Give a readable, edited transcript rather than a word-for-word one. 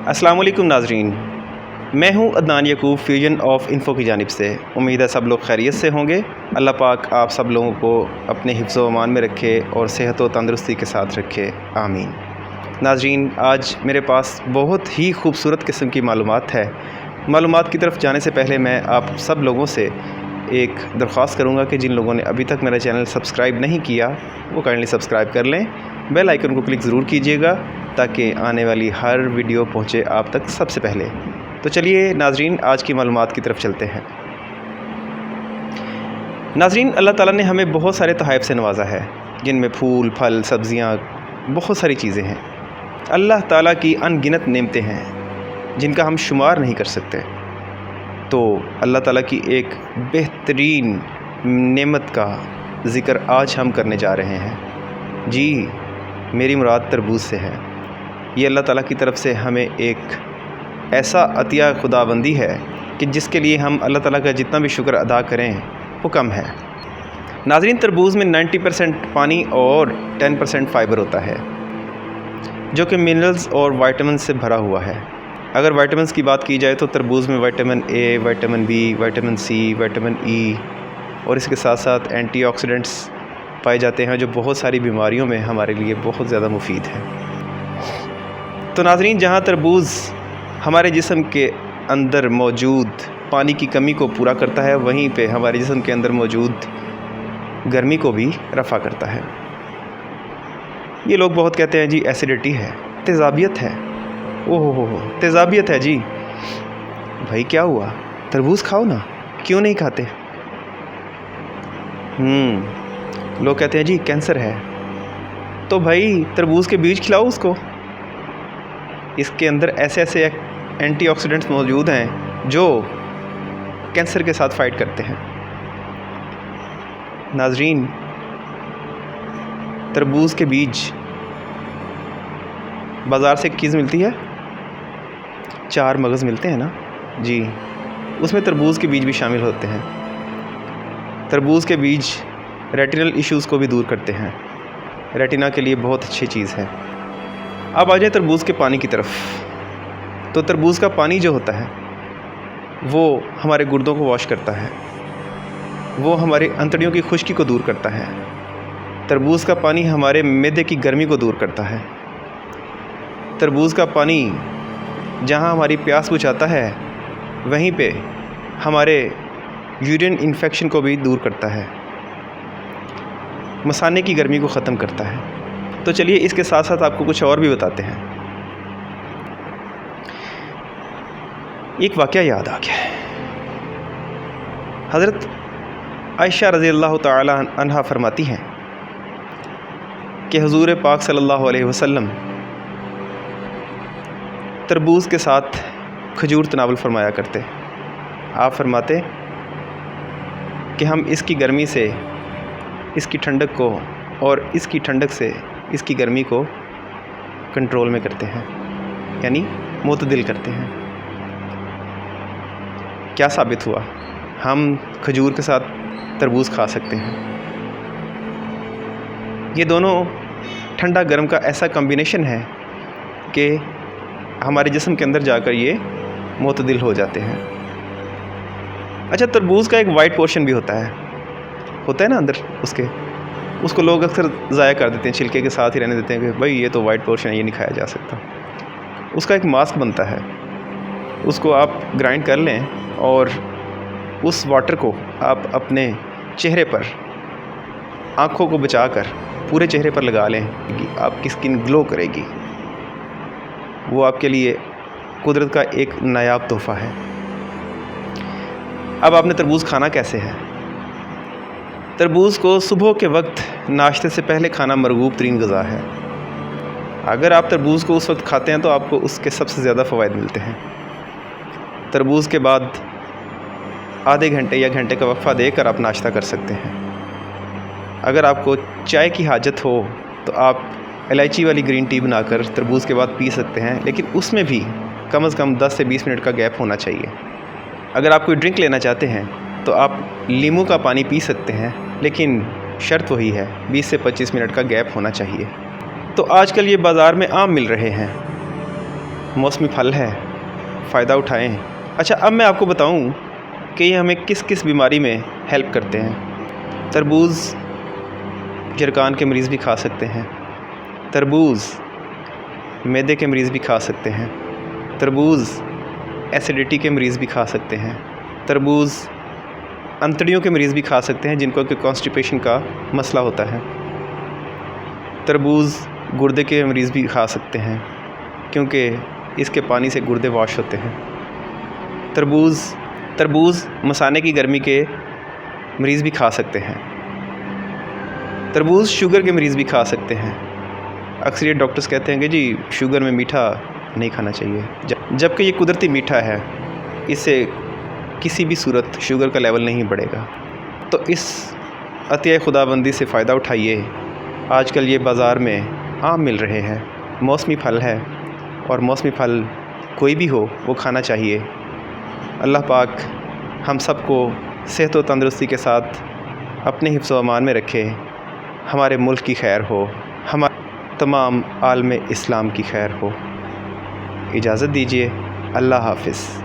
अस्सलाम वालेकुम नाजरीन, मैं हूं अदनान यकूब फ्यूजन ऑफ इन्फो की जानिब से। उम्मीद है सब लोग खैरियत से होंगे। अल्लाह पाक आप सब लोगों को अपने हिफ्ज़ व अमान में रखे और सेहत व तंदुरुस्ती के साथ रखे, आमीन। नाजरीन, आज मेरे पास बहुत ही खूबसूरत किस्म की मालूमात है। मालूमात की तरफ जाने से पहले मैं आप सब लोगों से एक दरख्वास्त करूँगा कि जिन लोगों ने अभी तक मेरा चैनल सब्सक्राइब नहीं किया वो काइंडली सब्सक्राइब कर लें। बेल आइकन को क्लिक ज़रूर कीजिएगा ताकि आने वाली हर वीडियो पहुँचे आप तक सबसे पहले। तो चलिए नाजरीन, आज की मालूमात की तरफ चलते हैं। नाजरीन, अल्लाह ताला ने हमें बहुत सारे तोहफ़े से नवाजा है, जिनमें फूल, फल, सब्ज़ियाँ, बहुत सारी चीज़ें हैं। अल्लाह ताला की अनगिनत नेमतें हैं जिनका हम शुमार नहीं कर सकते। तो अल्लाह ताला की एक बेहतरीन नेमत का ज़िक्र आज हम करने जा रहे हैं। जी, मेरी मुराद तरबूज से है। ये अल्लाह ताला की तरफ से हमें एक ऐसा अतिया खुदाबंदी है कि जिसके लिए हम अल्लाह ताला का जितना भी शुक्र अदा करें वो कम है। नाज़रीन, तरबूज़ में 90% पानी और 10% फ़ाइबर होता है, जो कि मिनरल्स और विटामिन से भरा हुआ है। अगर विटामिन्स की बात की जाए तो तरबूज़ में vitamin A, vitamin B, vitamin C, vitamin E और इसके साथ साथ एंटीऑक्सीडेंट्स पाए जाते हैं, जो बहुत सारी बीमारियों में हमारे लिए बहुत ज़्यादा मुफीद है। तो नाज़रीन, जहाँ तरबूज़ हमारे जिस्म के अंदर मौजूद पानी की कमी को पूरा करता है, वहीं पे हमारे जिस्म के अंदर मौजूद गर्मी को भी रफ़ा करता है। ये लोग बहुत कहते हैं जी एसिडिटी है, तेज़ाबियत है। ओहो हो, तेज़ाबियत है जी। भाई क्या हुआ, तरबूज़ खाओ ना, क्यों नहीं खाते? लोग कहते हैं जी कैंसर है, तो भाई तरबूज़ के बीज खिलाओ उसको। इसके अंदर ऐसे ऐसे एंटीऑक्सीडेंट्स मौजूद हैं जो कैंसर के साथ फ़ाइट करते हैं। नाज़रीन, तरबूज़ के बीज बाज़ार से एक चीज़ मिलती है, 4 मगज़ मिलते हैं ना जी, उसमें तरबूज़ के बीज भी शामिल होते हैं। तरबूज़ के बीज रेटिनल इश्यूज़ को भी दूर करते हैं, रेटिना के लिए बहुत अच्छी चीज़ है। अब आ जाए तरबूज़ के पानी की तरफ। तो तरबूज़ का पानी जो होता है वो हमारे गुर्दों को वॉश करता है, वो हमारे अंतड़ियों की खुश्की को दूर करता है। तरबूज़ का पानी हमारे मैदे की गर्मी को दूर करता है। तरबूज़ का पानी जहाँ हमारी प्यास बुझाता है वहीं पे हमारे यूरिन इन्फेक्शन को भी दूर करता है, मसाने की गर्मी को ख़त्म करता है। तो चलिए इसके साथ साथ आपको कुछ और भी बताते हैं। एक वाक़या याद आ गया है। हज़रत आयशा रज़ियल्लाहु ताला अन्हा फरमाती हैं कि हुज़ूर पाक सल्लल्लाहु अलैहि वसल्लम तरबूज़ के साथ खजूर तनावुल फरमाया करते। आप फरमाते कि हम इसकी गर्मी से इसकी ठंडक को और इसकी ठंडक से इसकी गर्मी को कंट्रोल में करते हैं, यानी मुतदिल करते हैं। क्या साबित हुआ? हम खजूर के साथ तरबूज़ खा सकते हैं। ये दोनों ठंडा गर्म का ऐसा कॉम्बिनेशन है कि हमारे जिस्म के अंदर जाकर ये मुतदिल हो जाते हैं। अच्छा, तरबूज़ का एक वाइट पोर्शन भी होता है ना अंदर उसको लोग अक्सर ज़ाया कर देते हैं, छिलके के साथ ही रहने देते हैं कि भाई ये तो वाइट पोर्शन है, ये नहीं खाया जा सकता। उसका एक मास्क बनता है, उसको आप ग्राइंड कर लें और उस वाटर को आप अपने चेहरे पर, आँखों को बचाकर पूरे चेहरे पर लगा लें कि आपकी स्किन ग्लो करेगी। वो आपके लिए कुदरत का एक नायाब तोहफ़ा है। अब आपने तरबूज़ खाना कैसे है? तरबूज़ को सुबह के वक्त नाश्ते से पहले खाना मरगूब तरीन ग़िज़ा है। अगर आप तरबूज़ को उस वक्त खाते हैं तो आपको उसके सबसे ज़्यादा फ़वाइद मिलते हैं। तरबूज़ के बाद आधे घंटे या घंटे का वक्फ़ा देकर आप नाश्ता कर सकते हैं। अगर आपको चाय की हाजत हो तो आप इलायची वाली ग्रीन टी बनाकर तरबूज़ के बाद पी सकते हैं, लेकिन उसमें भी कम से कम 10 से 20 मिनट का गैप होना चाहिए। अगर आप कोई ड्रिंक लेना चाहते हैं तो आप नींबू का पानी पी सकते हैं, लेकिन शर्त वही है, 20 से 25 मिनट का गैप होना चाहिए। तो आजकल ये बाज़ार में आम मिल रहे हैं। मौसमी फल है, फ़ायदा उठाएं। अच्छा, अब मैं आपको बताऊं कि ये हमें किस किस बीमारी में हेल्प करते हैं। तरबूज़ जरकान के मरीज़ भी खा सकते हैं। तरबूज़ मैदे के मरीज़ भी खा सकते हैं। तरबूज़ एसिडिटी के मरीज़ भी खा सकते हैं। तरबूज़ अंतड़ियों के मरीज़ भी खा सकते हैं जिनको कि कॉन्स्टिपेशन का मसला होता है। तरबूज़ गुर्दे के मरीज़ भी खा सकते हैं क्योंकि इसके पानी से गुर्दे वॉश होते हैं। तरबूज़ मसाने की गर्मी के मरीज़ भी खा सकते हैं। तरबूज़ शुगर के मरीज़ भी खा सकते हैं। अक्सर ये डॉक्टर्स कहते हैं कि जी शुगर में मीठा नहीं खाना चाहिए, जबकि ये कुदरती मीठा है, इससे किसी भी सूरत शुगर का लेवल नहीं बढ़ेगा। तो इस अतिया खुदाबंदी से फ़ायदा उठाइए। आजकल ये बाज़ार में आम मिल रहे हैं, मौसमी फल है, और मौसमी फल कोई भी हो वो खाना चाहिए। अल्लाह पाक हम सबको सेहत व तंदुरुस्ती के साथ अपने हिफ्ज़ व अमान में रखे, हमारे मुल्क की खैर हो, हमारे तमाम आलम इस्लाम की खैर हो। इजाज़त दीजिए। अल्लाह हाफ़िज़।